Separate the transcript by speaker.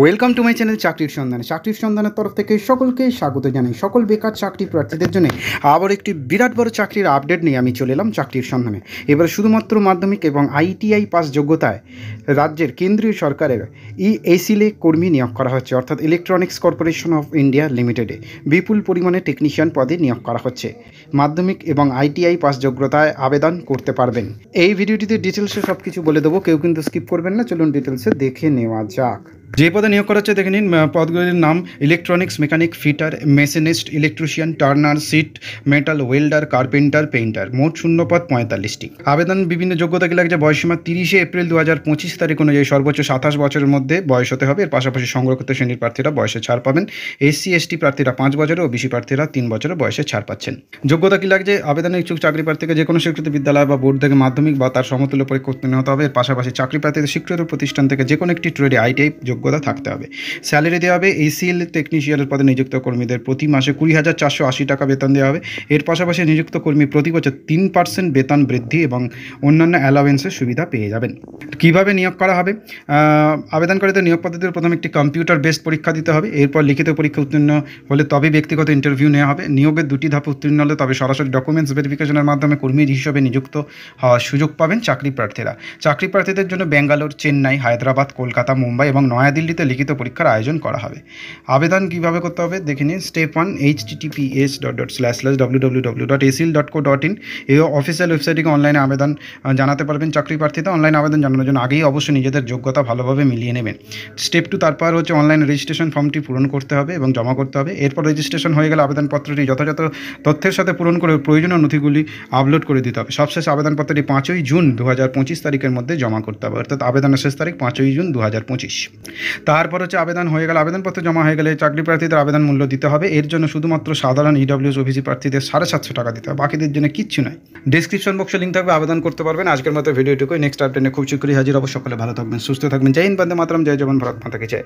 Speaker 1: Welcome to my channel চাকরির সন্ধানের তরফ থেকে সকলকে স্বাগত জানাই। সকল বেকার চাকরি প্রার্থীদের জন্য আবার একটি বিরাট বড় চাকরির আপডেট নিয়ে আমি চলে এলাম চাকরির সন্ধানে। এবার শুধুমাত্র মাধ্যমিক এবং আইটিআই পাস যোগ্যতায় রাজ্যের কেন্দ্রীয় সরকারের এসিলে কর্মী নিয়োগ করা হচ্ছে, অর্থাৎ ইলেকট্রনিক্স কর্পোরেশন অফ ইন্ডিয়া লিমিটেডে বিপুল পরিমাণে টেকনিশিয়ান পদে নিয়োগ করা হচ্ছে। মাধ্যমিক এবং আইটিআই পাস যোগ্যতায় আবেদন করতে পারবেন। এই ভিডিওটিতে ডিটেলসে সব কিছু বলে দেবো, কেউ কিন্তু স্কিপ করবেন না। চলুন ডিটেলসে দেখে নেওয়া যাক। যে পদে নিয়োগ করা হচ্ছে দেখে নিন। পদগুলির নাম: electronics mechanic, fitter, machinist, electrician, turner, sheet metal, welder, carpenter, painter. মোট শূন্য পদ 45টি। আবেদন বিভিন্ন যোগ্যতা কি লাগছে: বয়সীমা 30 এপ্রিল 2025 তারিখ অনুযায়ী সর্বোচ্চ 27 বছরের মধ্যে বয়স হতে হবে। এর পাশাপাশি সংরক্ষিত শ্রেণীর প্রার্থীরা বয়সে ছাড় পাবেন। এসসি এসটি প্রার্থীরা 5 বছরের ও বিসি প্রার্থীরা 3 বছরের বয়সে ছাড় পাচ্ছেন। যোগ্যতা কি লাগছে: আবেদনের ইচ্ছুক চাকরি প্রার্থীকে যে কোনো স্বীকৃত বিদ্যালয় বা বোর্ড থেকে মাধ্যমিক বা তার সমতুল্য পরীক্ষা উত্তীর্ণ হতে হবে। এর পাশাপাশি চাকরি প্রার্থীদের স্বীকৃত প্রতিষ্ঠান থেকে যে কোনো একটি ট্রেডে আইটিআই যোগ্যতা থাকতে হবে। স্যালারি দেওয়া হবে এসিএল টেকনিশিয়ানের পদে নিযুক্ত কর্মীদের প্রতি মাসে 20,480 টাকা বেতন দেওয়া হবে। এর পাশাপাশি নিযুক্ত কর্মী প্রতি বছর 3% বেতন বৃদ্ধি এবং অন্যান্য অ্যালাওয়েন্সের সুবিধা পেয়ে যাবেন। কিভাবে নিয়োগ করা হবে: আবেদনকারীদের নিয়োগ পদ্ধতির প্রথমে একটি কম্পিউটার বেসড পরীক্ষা দিতে হবে। এরপর লিখিত পরীক্ষা উত্তীর্ণ হলে তবে ব্যক্তিগত ইন্টারভিউ নেওয়া হবে। নিয়োগের 2টি ধাপে উত্তীর্ণ হলে তবে সরাসরি ডকুমেন্টস ভেরিফিকেশনের মাধ্যমে কর্মী হিসেবে নিযুক্ত হওয়ার সুযোগ পাবেন চাকরি প্রার্থীরা। চাকরি প্রার্থীদের জন্য ব্যাঙ্গালোর, চেন্নাই, হায়দ্রাবাদ, কলকাতা, মুম্বাই এবং নয়াদিল্লিতে লিখিত পরীক্ষার আয়োজন করা হবে। আবেদন কিভাবে করতে হবে দেখে নিন। স্টেপ 1: https://www.acil.co.in এই অফিসিয়াল ওয়েবসাইটে অনলাইনে আবেদন জানাতে পারবেন চাকরি প্রার্থীরা। অনলাইনে আবেদন জানানোর জন্য আগেই অবশ্যই নিজেদের যোগ্যতা ভালোভাবে মিলিয়ে নেবেন। স্টেপ 2: তারপর হচ্ছে অনলাইন রেজিস্ট্রেশন ফর্মটি পূরণ করতে হবে এবং জমা করতে হবে। এরপর রেজিস্ট্রেশন হয়ে গেলে আবেদনপত্রটি যথাযথ তথ্যের সাথে পূরণ করে প্রয়োজনীয় নথিগুলি আপলোড করে দিতে হবে। সবশেষে আবেদনপত্রটি 5ই জুন 2025 তারিখের মধ্যে জমা করতে হবে, অর্থাৎ আবেদনের শেষ তারিখ 5ই জুন 2025। তারপর হচ্ছে আবেদন হয়ে গেলে, আবেদনপত্র জমা হয়ে গেলে চাকরি প্রার্থীদের আবেদন মূল্য দিতে হবে। এর জন্য শুধুমাত্র সাধারণ ইডব্লিউএস ওবিসি প্রার্থীদের 750 টাকা দিতে হবে, বাকিদের জন্য কিচ্ছু নয়। ডিসক্রিপশন বক্সে লিঙ্ক থাকবে, আবেদন করতে পারবেন। আজকের মতো ভিডিওটুকু নেক্সট আপডেটে খুব শীঘ্রই হাজির হবো। সকলে ভালো থাকবেন, সুস্থ থাকবেন। জয় হিন্দ, বন্দে মাতরম, জয় জওয়ান, ভারত মাতা কি জয়।